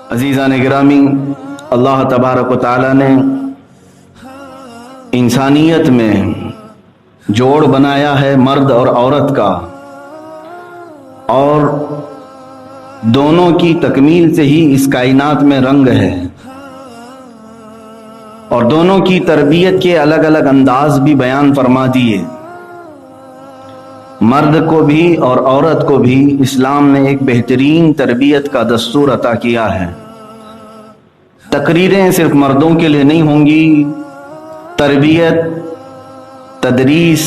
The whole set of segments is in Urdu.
عزیزان گرامی، اللہ تبارک و تعالی نے انسانیت میں جوڑ بنایا ہے مرد اور عورت کا، اور دونوں کی تکمیل سے ہی اس کائنات میں رنگ ہے، اور دونوں کی تربیت کے الگ الگ انداز بھی بیان فرما دیے۔ مرد کو بھی اور عورت کو بھی اسلام نے ایک بہترین تربیت کا دستور عطا کیا ہے۔ تقریریں صرف مردوں کے لیے نہیں ہوں گی، تربیت، تدریس،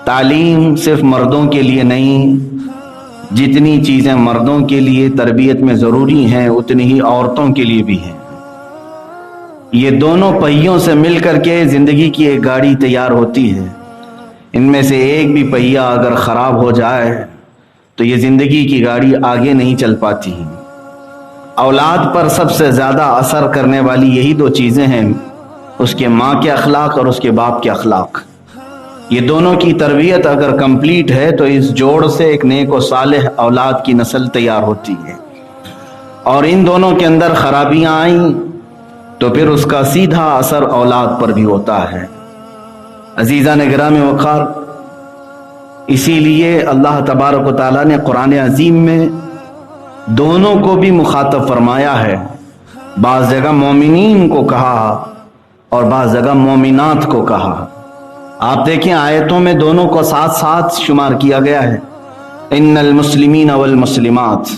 تعلیم صرف مردوں کے لیے نہیں، جتنی چیزیں مردوں کے لیے تربیت میں ضروری ہیں اتنی ہی عورتوں کے لیے بھی ہیں۔ یہ دونوں پہیوں سے مل کر کے زندگی کی ایک گاڑی تیار ہوتی ہے۔ ان میں سے ایک بھی پہیہ اگر خراب ہو جائے تو یہ زندگی کی گاڑی آگے نہیں چل پاتی۔ اولاد پر سب سے زیادہ اثر کرنے والی یہی دو چیزیں ہیں، اس کے ماں کے اخلاق اور اس کے باپ کے اخلاق۔ یہ دونوں کی تربیت اگر کمپلیٹ ہے تو اس جوڑ سے ایک نیک و صالح اولاد کی نسل تیار ہوتی ہے، اور ان دونوں کے اندر خرابیاں آئیں تو پھر اس کا سیدھا اثر اولاد پر بھی ہوتا ہے۔ عزیزان گرامی وقار، اسی لیے اللہ تبارک و تعالیٰ نے قرآن عظیم میں دونوں کو بھی مخاطب فرمایا ہے۔ بعض جگہ مومنین کو کہا اور بعض جگہ مومنات کو کہا۔ آپ دیکھیں آیتوں میں دونوں کو ساتھ ساتھ شمار کیا گیا ہے۔ ان المسلمین والمسلمات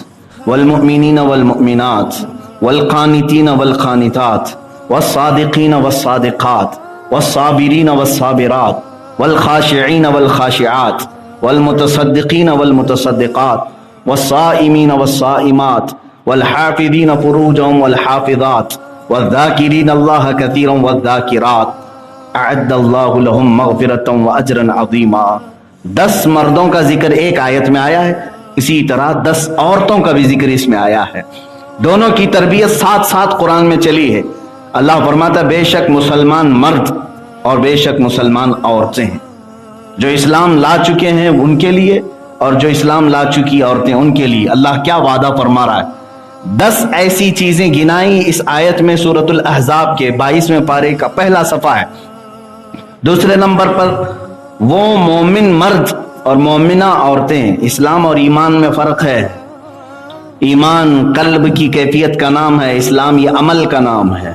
والمؤمنین والمؤمنات والقانتین والقانتات والصادقین والصادقات والصابرین والصابرات والخاشعین والخاشعات والمتصدقین والمتصدقات والصائمین والصائمات والحافظین فروجهم والحافظات والذاکرین اللہ کثیرا والذاکرات اعد اللہ لهم مغفرۃ واجرا عظیما۔ 10 مردوں کا ذکر ایک آیت میں آیا ہے، اسی طرح 10 عورتوں کا بھی ذکر اس میں آیا ہے۔ دونوں کی تربیت ساتھ ساتھ قرآن میں چلی ہے۔ اللہ فرماتا بے شک مسلمان مرد اور بے شک مسلمان عورتیں ہیں، جو اسلام لا چکے ہیں ان کے لیے اور جو اسلام لا چکی عورتیں ان کے لیے اللہ کیا وعدہ فرما رہا ہے۔ 10 ایسی چیزیں گنائیں اس آیت میں، سورۃ الاحزاب کے 22ویں پارے کا پہلا صفحہ ہے۔ دوسرے نمبر پر وہ مومن مرد اور مومنہ عورتیں۔ اسلام اور ایمان میں فرق ہے۔ ایمان قلب کی کیفیت کا نام ہے، اسلام یہ عمل کا نام ہے۔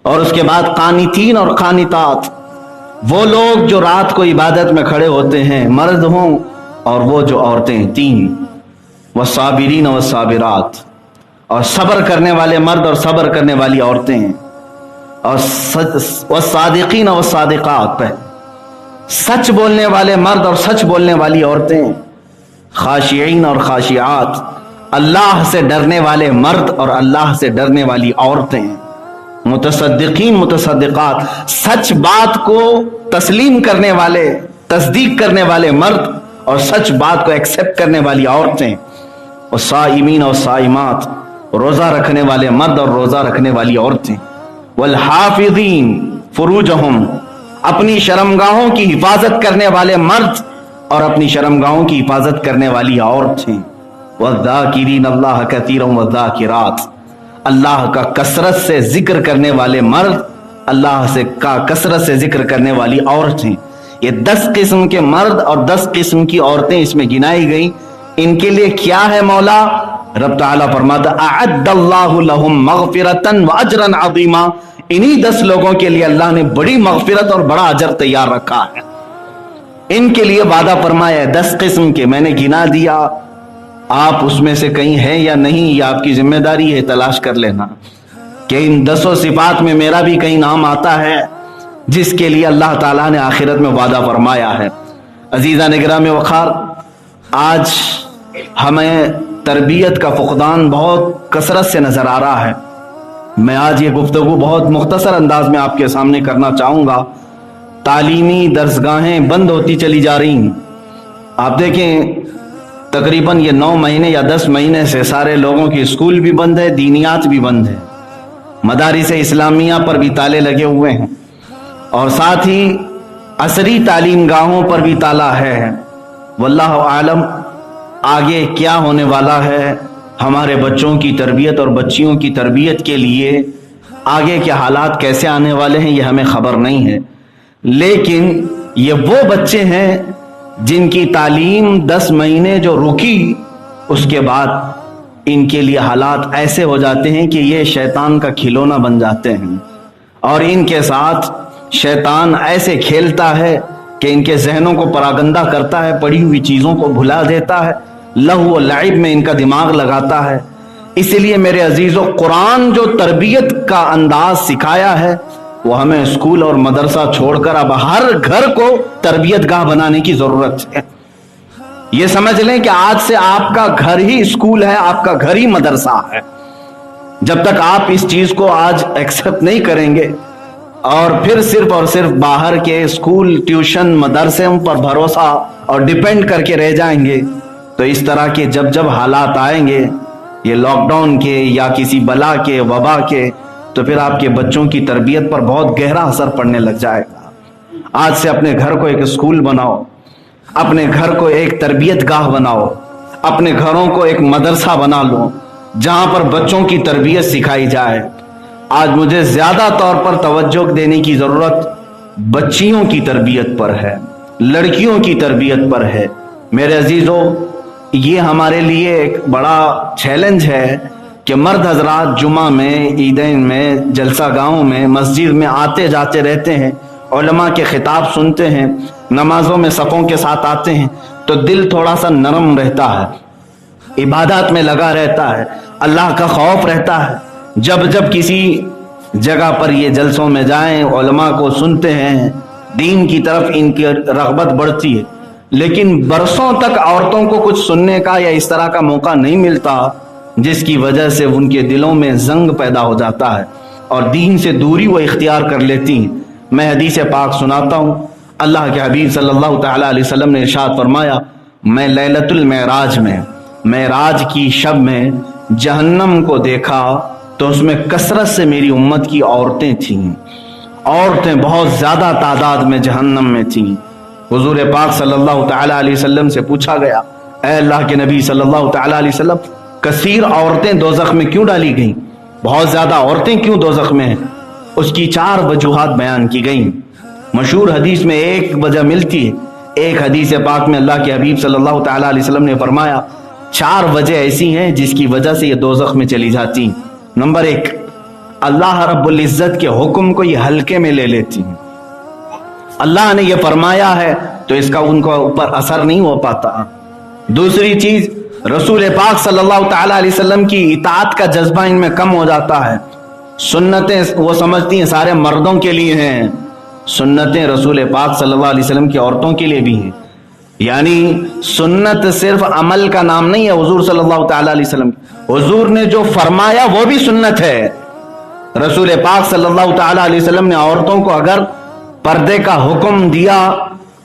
اور اس کے بعد قانتین اور قانتات، وہ لوگ جو رات کو عبادت میں کھڑے ہوتے ہیں، مرد ہوں اور وہ جو عورتیں، 3۔ والصابرین والصابرات، اور صبر کرنے والے مرد اور صبر کرنے والی عورتیں ہیں، اور والصادقین والصادقات، سچ بولنے والے مرد اور سچ بولنے والی عورتیں، خاشعین اور خاشعات، اللہ سے ڈرنے والے مرد اور اللہ سے ڈرنے والی عورتیں، متصدقین متصدقات، سچ بات کو تسلیم کرنے والے، تصدیق کرنے والے مرد اور سچ بات کو ایکسپٹ کرنے والی عورتیں، اور صائمین اور صائمات، روزہ رکھنے والے مرد اور روزہ رکھنے والی عورتیں، والحافظین فروجہم، اپنی شرمگاہوں کی حفاظت کرنے والے مرد اور اپنی شرمگاہوں کی حفاظت کرنے والی عورتیں، والذاکرین اللہ کثیرا والذاکرات، اللہ کا کثرت سے ذکر کرنے والے مرد، اللہ سے کا کثرت سے ذکر کرنے والی عورتیں۔ یہ 10 قسم کے مرد اور 10 قسم کی عورتیں اس میں گنائی گئیں۔ ان کے لیے کیا ہے مولا؟ رب تعالیٰ فرماتا اعد اللہ لہم مغفرۃ واجرا عظیما، انہی 10 لوگوں کے لیے اللہ نے بڑی مغفرت اور بڑا اجر تیار رکھا ہے۔ ان کے لیے وعدہ فرمایا ہے 10 قسم کے، میں نے گنا دیا، آپ اس میں سے کہیں ہیں یا نہیں، یہ آپ کی ذمہ داری ہے، تلاش کر لینا کہ ان 10 صفات میں میرا بھی کہیں نام آتا ہے جس کے لیے اللہ تعالیٰ نے آخرت میں وعدہ فرمایا ہے۔ عزیزان گرامی وقار، آج ہمیں تربیت کا فقدان بہت کثرت سے نظر آ رہا ہے۔ میں آج یہ گفتگو بہت مختصر انداز میں آپ کے سامنے کرنا چاہوں گا۔ تعلیمی درسگاہیں بند ہوتی چلی جا رہی ہیں۔ آپ دیکھیں تقریباً یہ 9 مہینے یا 10 مہینے سے سارے لوگوں کی اسکول بھی بند ہے، دینیات بھی بند ہے، مدارس اسلامیہ پر بھی تالے لگے ہوئے ہیں، اور ساتھ ہی عصری تعلیم گاہوں پر بھی تالا ہے۔ واللہ عالم آگے کیا ہونے والا ہے ہمارے بچوں کی تربیت اور بچیوں کی تربیت کے لیے آگے کے حالات کیسے آنے والے ہیں یہ ہمیں خبر نہیں ہے، لیکن یہ وہ بچے ہیں جن کی تعلیم 10 مہینے جو رکی اس کے بعد ان کے لیے حالات ایسے ہو جاتے ہیں کہ یہ شیطان کا کھلونا بن جاتے ہیں، اور ان کے ساتھ شیطان ایسے کھیلتا ہے کہ ان کے ذہنوں کو پراگندہ کرتا ہے، پڑھی ہوئی چیزوں کو بھلا دیتا ہے، لہو و لعب میں ان کا دماغ لگاتا ہے۔ اس لیے میرے عزیزو، قرآن جو تربیت کا انداز سکھایا ہے وہ ہمیں اسکول اور مدرسہ چھوڑ کر اب ہر گھر کو تربیت گاہ بنانے کی ضرورت ہے۔ یہ سمجھ لیں کہ آج سے آپ کا گھر ہی اسکول ہے، آپ کا گھر ہی مدرسہ ہے۔ جب تک آپ اس چیز کو آج ایکسپٹ نہیں کریں گے اور پھر صرف اور صرف باہر کے اسکول، ٹیوشن، مدرسوں پر بھروسہ اور ڈیپینڈ کر کے رہ جائیں گے تو اس طرح کے جب حالات آئیں گے، یہ لاک ڈاؤن کے یا کسی بلا کے، وبا کے، تو پھر آپ کے بچوں کی تربیت پر بہت گہرا اثر پڑنے لگ جائے گا۔ آج سے اپنے گھر کو ایک اسکول بناؤ، اپنے گھر کو ایک تربیت گاہ بناؤ، اپنے گھروں کو ایک مدرسہ بنا لو جہاں پر بچوں کی تربیت سکھائی جائے۔ آج مجھے زیادہ طور پر توجہ دینے کی ضرورت بچیوں کی تربیت پر ہے، لڑکیوں کی تربیت پر ہے۔ میرے عزیزو، یہ ہمارے لیے ایک بڑا چیلنج ہے کہ مرد حضرات جمعہ میں، عیدین میں، جلسہ گاہوں میں، مسجد میں آتے جاتے رہتے ہیں، علماء کے خطاب سنتے ہیں، نمازوں میں صفوں کے ساتھ آتے ہیں تو دل تھوڑا سا نرم رہتا ہے، عبادات میں لگا رہتا ہے، اللہ کا خوف رہتا ہے۔ جب کسی جگہ پر یہ جلسوں میں جائیں، علماء کو سنتے ہیں، دین کی طرف ان کی رغبت بڑھتی ہے، لیکن برسوں تک عورتوں کو کچھ سننے کا یا اس طرح کا موقع نہیں ملتا، جس کی وجہ سے ان کے دلوں میں زنگ پیدا ہو جاتا ہے اور دین سے دوری وہ اختیار کر لیتی ہیں۔ میں حدیث پاک سناتا ہوں، اللہ کے حبیب صلی اللہ تعالی علیہ وسلم نے ارشاد فرمایا، میں لیلۃ المعراج میں، معراج کی شب میں جہنم کو دیکھا تو اس میں کثرت سے میری امت کی عورتیں تھیں، عورتیں بہت زیادہ تعداد میں جہنم میں تھیں۔ حضور پاک صلی اللہ تعالی علیہ وسلم سے پوچھا گیا، اے اللہ کے نبی صلی اللہ تعالی علیہ وسلم، کثیر عورتیں دوزخ میں کیوں ڈالی گئیں؟ بہت زیادہ عورتیں کیوں دوزخ میں ہیں؟ اس کی 4 وجوہات بیان کی گئیں۔ مشہور حدیث میں ایک وجہ ملتی ہے، ایک حدیث پاک میں اللہ کے حبیب صلی اللہ تعالی علیہ وسلم نے فرمایا 4 وجہ ایسی ہیں جس کی وجہ سے یہ دوزخ میں چلی جاتی ہیں۔ نمبر 1، اللہ رب العزت کے حکم کو یہ ہلکے میں لے لیتی ہیں۔ اللہ نے یہ فرمایا ہے تو اس کا ان کو اوپر اثر نہیں ہو پاتا۔ دوسری چیز، رسول پاک صلی اللہ تعالی علیہ وسلم کی اطاعت کا جذبہ ان میں کم ہو جاتا ہے۔ سنتیں وہ سمجھتی ہیں سارے مردوں کے لیے ہیں، سنتیں رسول پاک صلی اللہ علیہ وسلم کی عورتوں کے لیے بھی ہیں۔ یعنی سنت صرف عمل کا نام نہیں ہے حضور صلی اللہ تعالی علیہ وسلم، حضور نے جو فرمایا وہ بھی سنت ہے۔ رسول پاک صلی اللہ تعالی علیہ وسلم نے عورتوں کو اگر پردے کا حکم دیا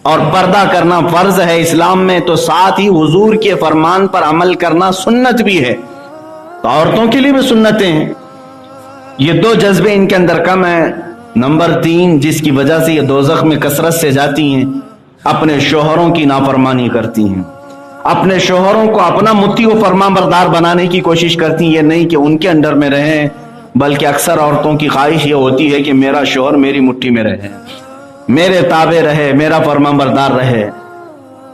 اور پردہ کرنا فرض ہے اسلام میں، تو ساتھ ہی حضور کے فرمان پر عمل کرنا سنت بھی ہے، تو عورتوں کے لیے بھی سنتیں ہیں۔ یہ 2 جذبے ان کے اندر کم ہیں۔ نمبر 3، جس کی وجہ سے یہ دوزخ میں کثرت سے جاتی ہیں، اپنے شوہروں کی نافرمانی کرتی ہیں، اپنے شوہروں کو اپنا مطیع و فرمان بردار بنانے کی کوشش کرتی ہیں۔ یہ نہیں کہ ان کے انڈر میں رہیں، بلکہ اکثر عورتوں کی خواہش یہ ہوتی ہے کہ میرا شوہر میری مٹھی میں رہے، میرے تابع رہے، میرا فرمان بردار رہے۔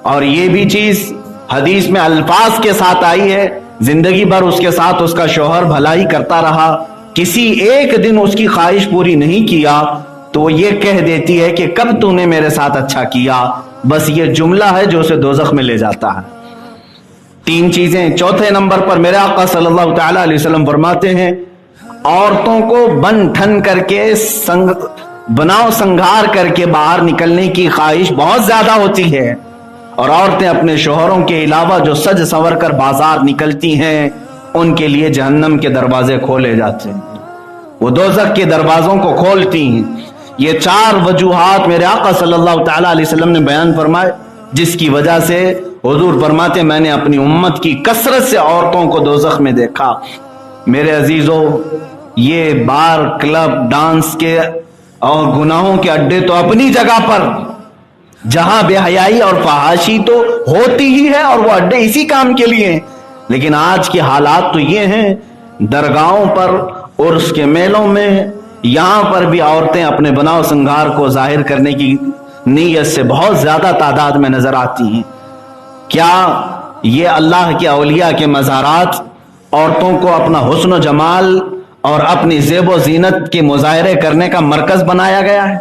اور یہ بھی چیز حدیث میں الفاظ کے ساتھ آئی ہے، زندگی بھر اس کے ساتھ اس کا شوہر بھلائی کرتا رہا، کسی ایک دن اس کی خواہش پوری نہیں کیا تو وہ یہ کہہ دیتی ہے کہ کب تو نے میرے ساتھ اچھا کیا۔ بس یہ جملہ ہے جو اسے دوزخ میں لے جاتا ہے۔ 3 چیزیں۔ چوتھے نمبر پر میرے آقا صلی اللہ تعالی علیہ وسلم فرماتے ہیں، عورتوں کو بن ٹھن کر کے بناؤ سنگھار کر کے باہر نکلنے کی خواہش بہت زیادہ ہوتی ہے، اور عورتیں اپنے شوہروں کے علاوہ جو سج سنور کر بازار نکلتی ہیں ان کے لیے جہنم کے دروازے کھولے جاتے ہیں، وہ دوزخ کے دروازوں کو کھولتی ہیں۔ یہ 4 وجوہات میرے آقا صلی اللہ تعالی علیہ وسلم نے بیان فرمائے، جس کی وجہ سے حضور فرماتے میں نے اپنی امت کی کثرت سے عورتوں کو دوزخ میں دیکھا۔ میرے عزیزو، یہ بار، کلب، ڈانس کے اور گناہوں کے اڈے تو اپنی جگہ پر، جہاں بے حیائی اور فحاشی تو ہوتی ہی ہے اور وہ اڈے اسی کام کے لیے ہیں، لیکن آج کے حالات تو یہ ہیں، درگاہوں پر عرس کے میلوں میں یہاں پر بھی عورتیں اپنے بناؤ سنگار کو ظاہر کرنے کی نیت سے بہت زیادہ تعداد میں نظر آتی ہیں۔ کیا یہ اللہ کے اولیاء کے مزارات عورتوں کو اپنا حسن و جمال اور اپنی زیب و زینت کے مظاہرے کرنے کا مرکز بنایا گیا ہے؟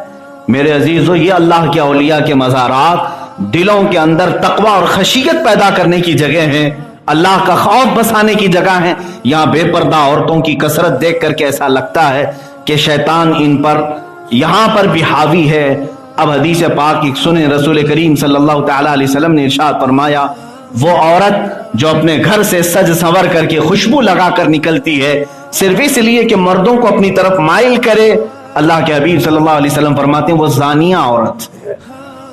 میرے عزیزو، یہ اللہ کے اولیاء کے مزارات دلوں کے اندر تقوی اور خشیت پیدا کرنے کی جگہ ہیں، اللہ کا خوف بسانے کی جگہ ہیں۔ یہاں بے پردہ عورتوں کی کثرت دیکھ کر کے ایسا لگتا ہے کہ شیطان ان پر یہاں پر بھی حاوی ہے۔ اب حدیث پاک ایک سنیں، رسول کریم صلی اللہ تعالی علیہ وسلم نے ارشاد فرمایا، وہ عورت جو اپنے گھر سے سج سنور کر کے خوشبو لگا کر نکلتی ہے صرف اس لیے کہ مردوں کو اپنی طرف مائل کرے، اللہ کے حبیب صلی اللہ علیہ وسلم فرماتے ہیں وہ زانیہ عورت،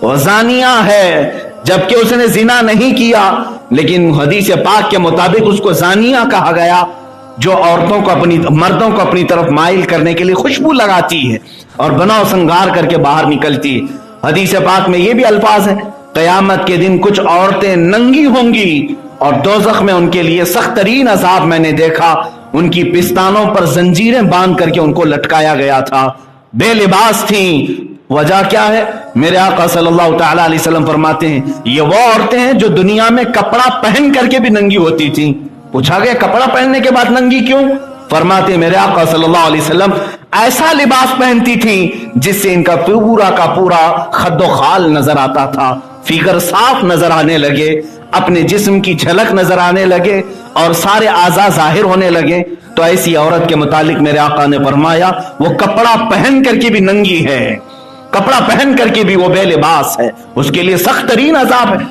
وہ زانیہ ہے، جبکہ اس نے زنا نہیں کیا، لیکن حدیث پاک کے مطابق اس کو زانیہ کہا گیا، جو عورتوں کو مردوں کو اپنی طرف مائل کرنے کے لیے خوشبو لگاتی ہے اور بناؤ سنگار کر کے باہر نکلتی ہے۔ حدیث پاک میں یہ بھی الفاظ ہیں، قیامت کے دن کچھ عورتیں ننگی ہوں گی اور دوزخ میں ان کے لیے سخت ترین عذاب میں نے دیکھا، ان کی پستانوں پر زنجیریں باندھ کر کے ان کو لٹکایا گیا تھا، بے لباس تھیں۔ وجہ کیا ہے؟ میرے آقا صلی اللہ تعالی علیہ وسلم فرماتے ہیں یہ وہ عورتیں ہیں جو دنیا میں کپڑا پہن کر کے بھی ننگی ہوتی تھیں۔ پوچھا گیا کپڑا پہننے کے بعد ننگی کیوں؟ فرماتے ہیں میرے آقا صلی اللہ علیہ وسلم ایسا لباس پہنتی تھیں جس سے ان کا پورا کا پورا خد و خال نظر آتا تھا، فگر صاف نظر آنے لگے، اپنے جسم کی جھلک نظر آنے لگے اور سارے اعضاء ظاہر ہونے لگے۔ تو ایسی عورت کے متعلق میرے آقا نے فرمایا وہ کپڑا پہن کر کے بھی ننگی ہے، کپڑا پہن کر کے بھی وہ بے لباس ہے، اس کے لیے سخت ترین عذاب ہے۔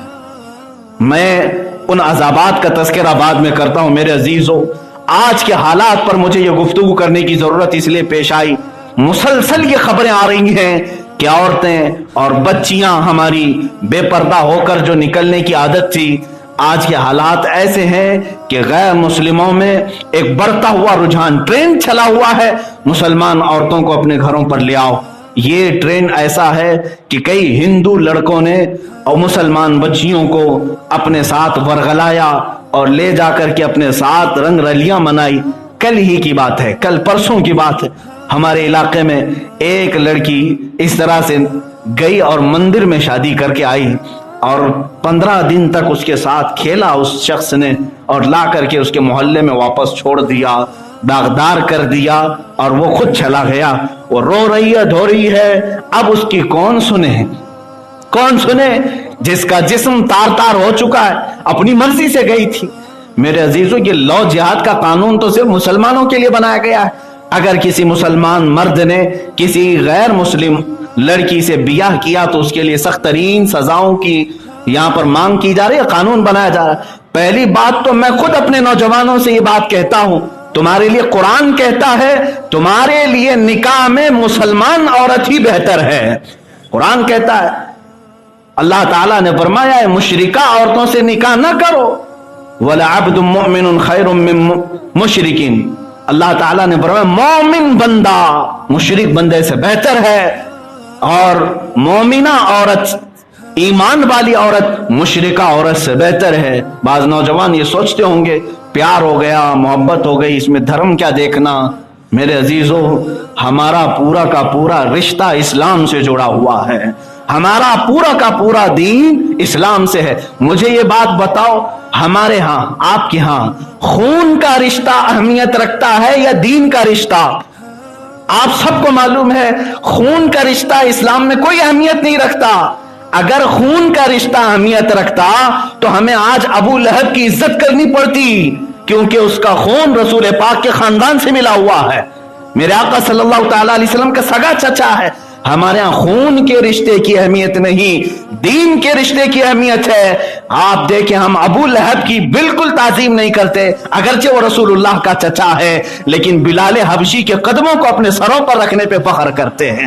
میں ان عذابات کا تذکرہ بعد میں کرتا ہوں۔ میرے عزیزو، آج کے حالات پر مجھے یہ گفتگو کرنے کی ضرورت اس لیے پیش آئی، مسلسل یہ خبریں آ رہی ہیں کہ عورتیں اور بچیاں ہماری بے پردہ ہو کر جو نکلنے کی عادت تھی، آج کے حالات ایسے ہیں کہ غیر مسلموں میں ایک بڑھتا ہوا رجحان، ٹرینڈ چلا ہوا ہے، مسلمان عورتوں کو اپنے گھروں پر لے آؤ۔ یہ ٹرینڈ ایسا ہے کہ کئی ہندو لڑکوں نے اور مسلمان بچیوں کو اپنے ساتھ ورغلایا اور لے جا کر کے اپنے ساتھ رنگ رلیاں منائی۔ کل ہی کی بات ہے، کل پرسوں کی بات ہے، ہمارے علاقے میں ایک لڑکی اس طرح سے گئی اور مندر میں شادی کر کے آئی اور 15 دن تک اس کے ساتھ کھیلا اس شخص نے، اور لا کر کے اس کے محلے میں واپس چھوڑ دیا، داغدار کر دیا اور وہ خود چلا گیا۔ وہ رو رہی ہے، دھو رہی ہے، اب اس کی کون سنے؟ کون سنے جس کا جسم تار تار ہو چکا ہے، اپنی مرضی سے گئی تھی۔ میرے عزیزو، یہ لو جہاد کا قانون تو صرف مسلمانوں کے لیے بنایا گیا ہے۔ اگر کسی مسلمان مرد نے کسی غیر مسلم لڑکی سے بیاہ کیا تو اس کے لیے سخت ترین سزاؤں کی یہاں پر مانگ کی جا رہی ہے، قانون بنایا جا رہا ہے۔ پہلی بات تو میں خود اپنے نوجوانوں سے یہ بات کہتا ہوں، تمہارے لیے قرآن کہتا ہے تمہارے لیے نکاح میں مسلمان عورت ہی بہتر ہے۔ قرآن کہتا ہے، اللہ تعالیٰ نے فرمایا ہے مشرکہ عورتوں سے نکاح نہ کرو، وَلَعَبْدٌ مُؤْمِنٌ خَيْرٌ مِّن مُشْرِكٍ۔ اللہ تعالیٰ نے فرمایا مومن بندہ مشرک بندے سے بہتر ہے، اور مومنہ عورت، ایمان والی عورت مشرکہ عورت سے بہتر ہے۔ بعض نوجوان یہ سوچتے ہوں گے پیار ہو گیا، محبت ہو گئی، اس میں دھرم کیا دیکھنا؟ میرے عزیزو، ہمارا پورا کا پورا رشتہ اسلام سے جڑا ہوا ہے، ہمارا پورا کا پورا دین اسلام سے ہے۔ مجھے یہ بات بتاؤ، ہمارے ہاں، آپ کے ہاں خون کا رشتہ اہمیت رکھتا ہے یا دین کا رشتہ؟ آپ سب کو معلوم ہے خون کا رشتہ اسلام میں کوئی اہمیت نہیں رکھتا۔ اگر خون کا رشتہ اہمیت رکھتا تو ہمیں آج ابو لہب کی عزت کرنی پڑتی، کیونکہ اس کا خون رسول پاک کے خاندان سے ملا ہوا ہے، میرے آقا صلی اللہ تعالی علیہ وسلم کا سگا چچا ہے۔ ہمارے ہاں خون کے رشتے کی اہمیت نہیں، دین کے رشتے کی اہمیت ہے۔ آپ دیکھیں ہم ابو لہب کی بالکل تعظیم نہیں کرتے، اگرچہ وہ رسول اللہ کا چچا ہے، لیکن بلال حبشی کے قدموں کو اپنے سروں پر رکھنے پہ فخر کرتے ہیں۔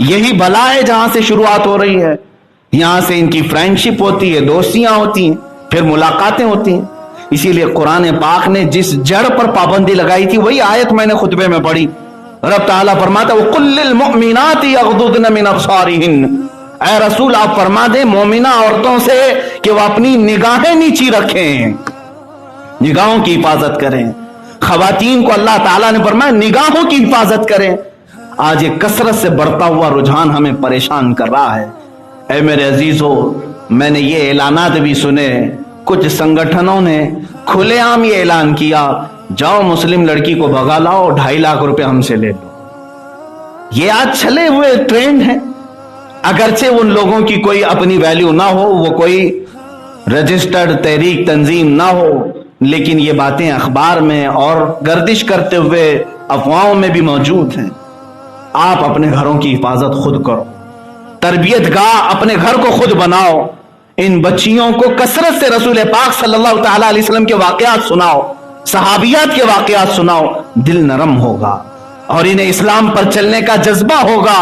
یہی بلا ہے جہاں سے شروعات ہو رہی ہے. یہاں سے ان کی فرینڈشپ ہوتی ہے, دوستیاں ہوتی ہیں, پھر ملاقاتیں ہوتی ہیں. اسی لیے قرآن پاک نے جس جڑ پر پابندی لگائی تھی وہی آیت میں نے خطبے میں پڑھی. رب تعالیٰ فرماتا ہے وَقُلْ لِلْمُؤْمِنَاتِ يَغْضُضْنَ مِنْ أَبْصَارِهِنَّ, اے رسول آپ فرما دیں مومنہ عورتوں سے کہ وہ اپنی نگاہیں نیچی رکھیں, نگاہوں کی حفاظت کریں. خواتین کو اللہ تعالیٰ نے فرمایا نگاہوں کی حفاظت کریں. آج یہ کثرت سے بڑھتا ہوا رجحان ہمیں پریشان کر رہا ہے. اے میرے عزیزو, میں نے یہ اعلانات بھی سنے, کچھ سنگٹھنوں نے کھلے عام یہ اعلان کیا جاؤ مسلم لڑکی کو بھگا لاؤ 2.5 لاکھ روپے ہم سے لے لو. یہ آج چلے ہوئے ٹرینڈ ہے. اگرچہ ان لوگوں کی کوئی اپنی ویلیو نہ ہو, وہ کوئی رجسٹرڈ تحریک تنظیم نہ ہو, لیکن یہ باتیں اخبار میں اور گردش کرتے ہوئے افواہوں میں بھی موجود ہیں. آپ اپنے گھروں کی حفاظت خود کرو, تربیت گاہ اپنے گھر کو خود بناؤ. ان بچیوں کو کثرت سے رسول پاک صلی اللہ تعالی علیہ وسلم کے واقعات سناؤ, صحابیات کے واقعات سناؤ, دل نرم ہوگا اور انہیں اسلام پر چلنے کا جذبہ ہوگا.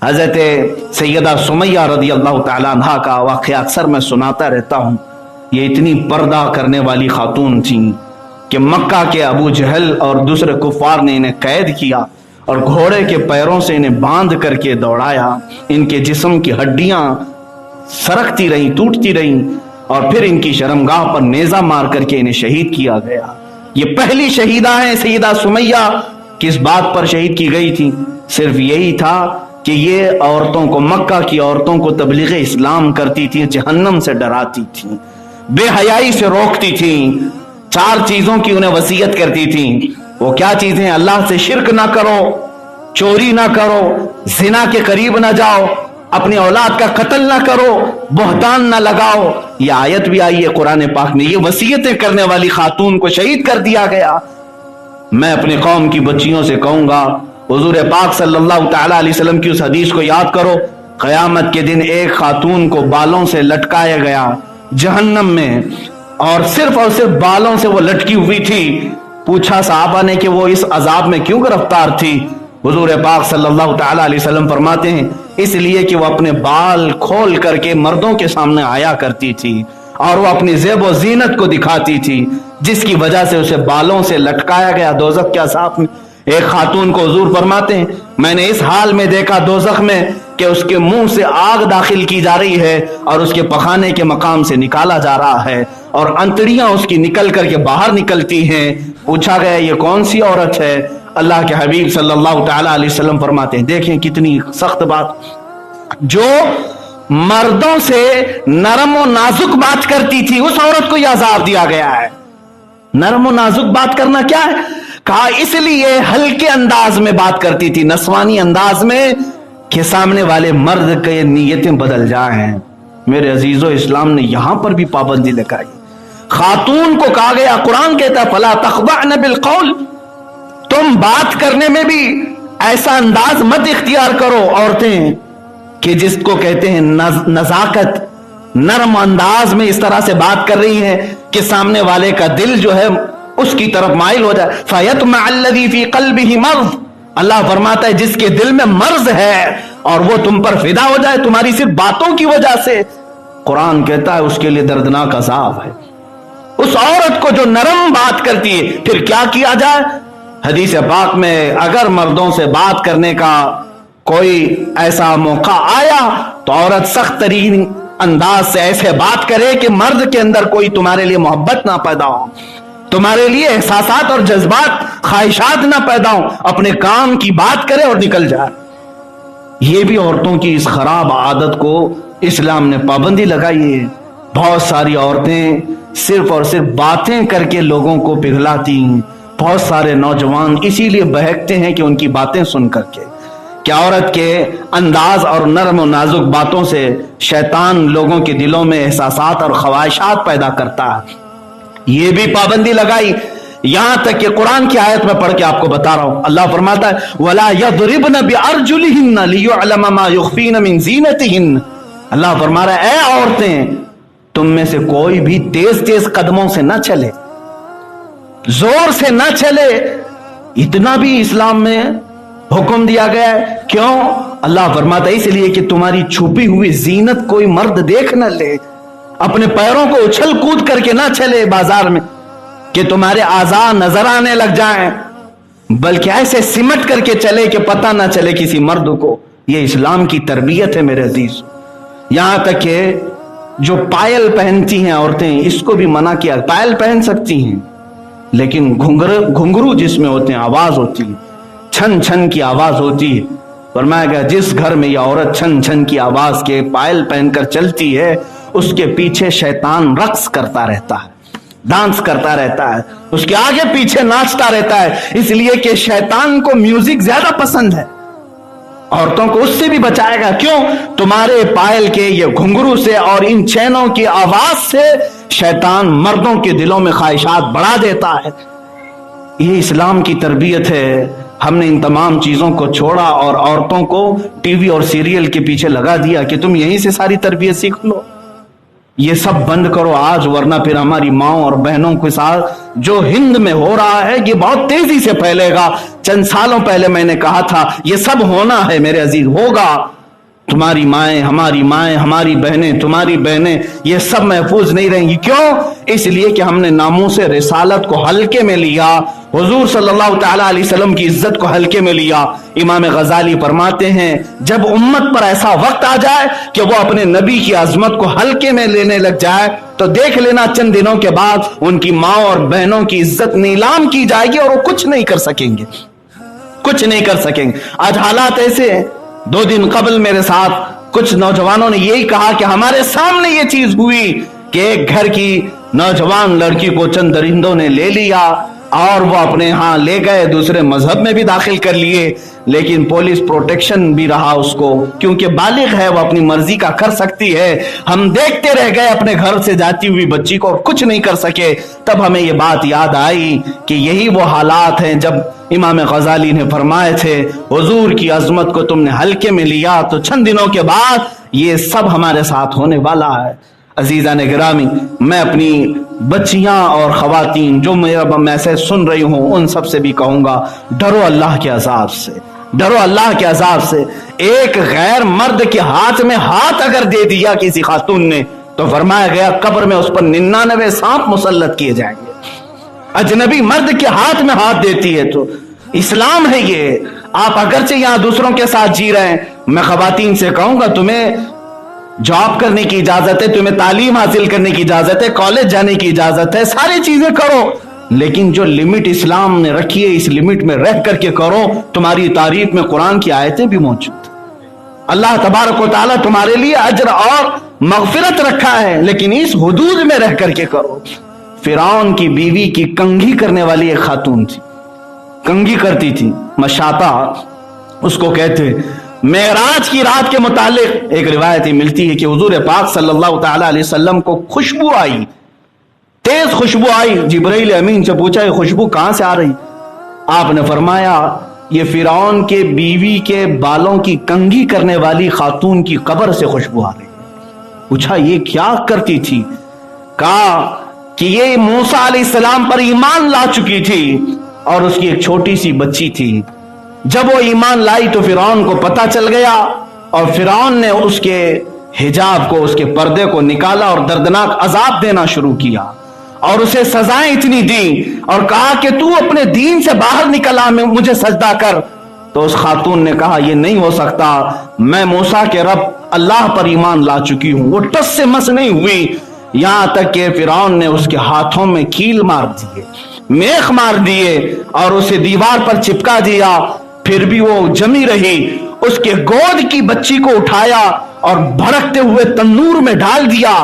حضرت سیدہ سمیہ رضی اللہ تعالی عنہا کا واقعہ اکثر میں سناتا رہتا ہوں. یہ اتنی پردہ کرنے والی خاتون تھیں کہ مکہ کے ابو جہل اور دوسرے کفار نے انہیں قید کیا اور گھوڑے کے پیروں سے انہیں باندھ کر کے دوڑایا. ان کے جسم کی ہڈیاں سرکتی رہیں, ٹوٹتی رہیں, اور پھر ان کی شرمگاہ پر نیزہ مار کر کے انہیں شہید کیا گیا. یہ پہلی شہیدہ ہیں سیدہ سمیہ. کس بات پر شہید کی گئی تھی؟ صرف یہی تھا کہ یہ عورتوں کو, مکہ کی عورتوں کو تبلیغ اسلام کرتی تھی, جہنم سے ڈراتی تھی, بے حیائی سے روکتی تھی. 4 چیزوں کی انہیں وصیت کرتی تھی. وہ کیا چیزیں؟ اللہ سے شرک نہ کرو, چوری نہ کرو, زنا کے قریب نہ جاؤ, اپنی اولاد کا قتل نہ کرو, بہتان نہ لگاؤ. یہ آیت بھی آئی ہے قرآن پاک میں. یہ وصیتیں کرنے والی خاتون کو شہید کر دیا گیا. میں اپنے قوم کی بچیوں سے کہوں گا حضور پاک صلی اللہ تعالی علیہ وسلم کی اس حدیث کو یاد کرو. قیامت کے دن ایک خاتون کو بالوں سے لٹکایا گیا جہنم میں, اور صرف بالوں سے وہ لٹکی ہوئی تھی. پوچھا صحابہ نے کہ وہ اس عذاب میں کیوں گرفتار تھی؟ حضور پاک صلی اللہ تعالی علیہ وسلم فرماتے ہیں اس لیے کہ وہ اپنے بال کھول کر کے مردوں کے سامنے آیا کرتی تھی اور وہ اپنی زیب و زینت کو دکھاتی تھی, جس کی وجہ سے اسے بالوں سے لٹکایا گیا دوزخ کے عذاب میں. ایک خاتون کو حضور فرماتے ہیں میں نے اس حال میں دیکھا دوزخ میں کہ اس کے منہ سے آگ داخل کی جا رہی ہے اور اس کے پخانے کے مقام سے نکالا جا رہا ہے, اور انتڑیاں اس کی نکل کر کے باہر نکلتی ہیں. پوچھا گیا یہ کون سی عورت ہے؟ اللہ کے حبیب صلی اللہ تعالی علیہ وسلم فرماتے ہیں دیکھیں کتنی سخت بات, جو مردوں سے نرم و نازک بات کرتی تھی اس عورت کو یہ عذاب دیا گیا ہے. نرم و نازک بات کرنا کیا ہے؟ کہا اس لیے ہلکے انداز میں بات کرتی تھی, نسوانی انداز میں, کہ سامنے والے مرد کے نیتیں بدل جائیں. میرے عزیزو, اسلام نے یہاں پر بھی پابندی لگائی. خاتون کو کہا گیا, قرآن کہتا ہے فلا تخضعن بالقول, تم بات کرنے میں بھی ایسا انداز مت اختیار کرو عورتیں کہ جس کو کہتے ہیں نزاکت, نرم انداز میں اس طرح سے بات کر رہی ہیں کہ سامنے والے کا دل جو ہے اس کی طرف مائل ہو جائے. فَيَطْمَعَ الَّذِي فِي قَلْبِهِ مَرْضٌ, اللہ فرماتا ہے جس کے دل میں مرض ہے اور وہ تم پر فدا ہو جائے تمہاری صرف باتوں کی وجہ سے. قرآن کہتا ہے اس کے لیے دردناک عذاب ہے. اس عورت کو جو نرم بات کرتی ہے, پھر کیا کیا جائے؟ حدیث پاک میں اگر مردوں سے بات کرنے کا کوئی ایسا موقع آیا تو عورت سخت ترین انداز سے ایسے بات کرے کہ مرد کے اندر کوئی تمہارے لیے محبت نہ پیدا ہو, تمہارے لیے احساسات اور جذبات, خواہشات نہ پیدا ہو, اپنے کام کی بات کرے اور نکل جائے. یہ بھی عورتوں کی اس خراب عادت کو اسلام نے پابندی لگائی ہے. بہت ساری عورتیں صرف اور صرف باتیں کر کے لوگوں کو پگھلاتی ہیں. بہت سارے نوجوان اسی لیے بہکتے ہیں کہ ان کی باتیں سن کر کے, کہ عورت کے انداز اور نرم و نازک باتوں سے شیطان لوگوں کے دلوں میں احساسات اور خواہشات پیدا کرتا ہے. یہ بھی پابندی لگائی. یہاں تک کہ قرآن کی آیت میں پڑھ کے آپ کو بتا رہا ہوں, اللہ فرماتا ہے وَلَا يَضْرِبْنَ بِأَرْجُلِهِنَّ لِيُعْلَمَ مَا يُخْفِينَ مِنْ زِينَتِهِنَّ. اللہ فرما رہا ہے اے عورتیں, تم میں سے کوئی بھی تیز تیز قدموں سے نہ چلے, زور سے نہ چلے. اتنا بھی اسلام میں حکم دیا گیا ہے. کیوں؟ اللہ فرماتا ہے اس لیے کہ تمہاری چھپی ہوئی زینت کوئی مرد دیکھ نہ لے، اپنے پیروں کو اچھل کود کر کے نہ چلے بازار میں کہ تمہارے اعضاء نظر آنے لگ جائیں، بلکہ ایسے سمٹ کر کے چلے کہ پتہ نہ چلے کسی مرد کو۔ یہ اسلام کی تربیت ہے میرے عزیز۔ یہاں تک کہ جو پائل پہنتی ہیں عورتیں، اس کو بھی منع کیا، پائل پہن سکتی ہیں لیکن گھنگرو جس میں ہوتے ہیں آواز ہوتی ہے، چھن چھن کی آواز ہوتی ہے۔ فرمایا گیا جس گھر میں یہ عورت چھن چھن کی آواز کے پائل پہن کر چلتی ہے، اس کے پیچھے شیطان رقص کرتا رہتا ہے، ڈانس کرتا رہتا ہے، اس کے آگے پیچھے ناچتا رہتا ہے، اس لیے کہ شیطان کو میوزک زیادہ پسند ہے، عورتوں کو اس سے بھی بچائے گا۔ کیوں؟ تمہارے پائل کے یہ گھنگرو سے اور ان چینوں کی آواز سے شیطان مردوں کے دلوں میں خواہشات بڑھا دیتا ہے۔ یہ اسلام کی تربیت ہے۔ ہم نے ان تمام چیزوں کو چھوڑا اور عورتوں کو ٹی وی اور سیریل کے پیچھے لگا دیا کہ تم یہیں سے ساری تربیت سیکھ لو۔ یہ سب بند کرو آج، ورنہ پھر ہماری ماؤں اور بہنوں کے ساتھ جو ہند میں ہو رہا ہے یہ بہت تیزی سے پھیلے گا۔ چند سالوں پہلے میں نے کہا تھا یہ سب ہونا ہے میرے عزیز، ہوگا۔ تمہاری مائیں، ہماری بہنیں، تمہاری بہنیں، یہ سب محفوظ نہیں رہیں گی۔ کیوں؟ اس لیے کہ ہم نے ناموس رسالت کو ہلکے میں لیا، حضور صلی اللہ تعالی علیہ وسلم کی عزت کو ہلکے میں لیا۔ امام غزالی فرماتے ہیں جب امت پر ایسا وقت آ جائے کہ وہ اپنے نبی کی عظمت کو ہلکے میں لینے لگ جائے تو دیکھ لینا چند دنوں کے بعد ان کی ماں اور بہنوں کی عزت نیلام کی جائے گی اور وہ کچھ نہیں کر سکیں گے، کچھ نہیں کر سکیں گے۔ آج حالات ایسے ہیں۔ 2 دن قبل میرے ساتھ کچھ نوجوانوں نے یہی کہا کہ ہمارے سامنے یہ چیز ہوئی کہ ایک گھر کی نوجوان لڑکی کو چند درندوں نے لے لیا اور وہ اپنے ہاں لے گئے، دوسرے مذہب میں بھی داخل کر لیے، لیکن پولیس پروٹیکشن بھی رہا اس کو، کیونکہ بالغ ہے، وہ اپنی مرضی کا کر سکتی ہے۔ ہم دیکھتے رہ گئے اپنے گھر سے جاتی ہوئی بچی کو اور کچھ نہیں کر سکے۔ تب ہمیں یہ بات یاد آئی کہ یہی وہ حالات ہیں جب امام غزالی نے فرمائے تھے حضور کی عظمت کو تم نے ہلکے میں لیا تو چند دنوں کے بعد یہ سب ہمارے ساتھ ہونے والا ہے۔ عزیزان گرامی، میں اپنی بچیاں اور خواتین جو میرا میسج سن رہی ہوں ان سب سے بھی کہوں گا ڈرو اللہ کے عذاب سے، ڈرو اللہ کے عذاب سے۔ ایک غیر مرد کے ہاتھ میں ہاتھ اگر دے دیا کسی خاتون نے تو فرمایا گیا قبر میں اس پر 99 سانپ مسلط کیے جائیں گے۔ اجنبی مرد کے ہاتھ میں ہاتھ دیتی ہے تو اسلام ہے یہ۔ آپ اگرچہ یہاں دوسروں کے ساتھ جی رہے ہیں، میں خواتین سے کہوں گا تمہیں جاب کرنے کی اجازت ہے، تمہیں تعلیم حاصل کرنے کی اجازت ہے، کالج جانے کی اجازت ہے، ساری چیزیں کرو، لیکن جو لمٹ اسلام نے رکھی ہے اس لمٹ میں رہ کر کے کرو۔ تمہاری تعریف میں قرآن کی آیتیں بھی موجود ہیں۔ اللہ تبارک و تعالیٰ تمہارے لیے اجر اور مغفرت رکھا ہے، لیکن اس حدود میں رہ کر کے کرو۔ فرعون کی بیوی کی کنگھی کرنے والی ایک خاتون تھی، کنگھی کرتی تھی، مشاطہ اس کو کہتے۔ معراج کی رات کے متعلق ایک روایت ملتی ہے کہ حضور پاک صلی اللہ تعالی علیہ وسلم کو خوشبو آئی، تیز خوشبو آئی۔ جبرائیل امین سے پوچھا یہ خوشبو کہاں سے آ رہی؟ آپ نے فرمایا یہ فرعون کے بیوی کے بالوں کی کنگھی کرنے والی خاتون کی قبر سے خوشبو آ رہی۔ پوچھا یہ کیا کرتی تھی؟ کہا کہ یہ موسیٰ علیہ السلام پر ایمان لا چکی تھی اور اس کی ایک چھوٹی سی بچی تھی۔ جب وہ ایمان لائی تو فرعون کو پتہ چل گیا اور فرعون نے اس کے حجاب کو، اس کے پردے کو نکالا اور دردناک عذاب دینا شروع کیا اور اسے سزائیں اتنی دیں اور کہا کہ تو اپنے دین سے باہر نکلا، مجھے سجدہ کر۔ تو اس خاتون نے کہا یہ نہیں ہو سکتا، میں موسیٰ کے رب اللہ پر ایمان لا چکی ہوں۔ وہ ٹس سے مس نہیں ہوئی، یہاں تک کہ فرعون نے اس کے ہاتھوں میں کیل مار دیے، میخ مار دیے اور اسے دیوار پر چپکا دیا، پھر بھی وہ جمی رہی۔ اس کے گود کی بچی کو اٹھایا اور بھڑکتے ہوئے تنور میں ڈال دیا،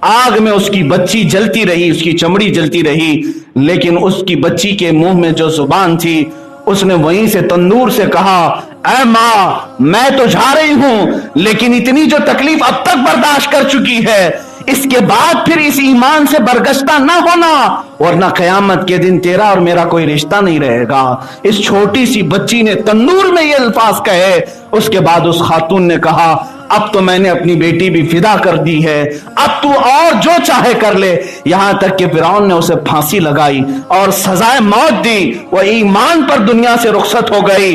آگ میں اس کی بچی جلتی رہی، اس کی چمڑی جلتی رہی، لیکن اس کی بچی کے منہ میں جو زبان تھی اس نے وہیں سے تندور سے کہا اے ماں میں تو جا رہی ہوں، لیکن اتنی جو تکلیف اب تک برداشت کر چکی ہے اس کے بعد پھر اس ایمان سے برگشتہ نہ ہونا، ورنہ قیامت کے دن تیرا اور میرا کوئی رشتہ نہیں رہے گا۔ اس چھوٹی سی بچی نے تندور میں یہ الفاظ کہے۔ اس کے بعد اس خاتون نے کہا اب تو میں نے اپنی بیٹی بھی فدا کر دی ہے، اب تو اور جو چاہے کر لے۔ یہاں تک کہ فرعون نے اسے پھانسی لگائی اور سزائے موت دی، وہ ایمان پر دنیا سے رخصت ہو گئی۔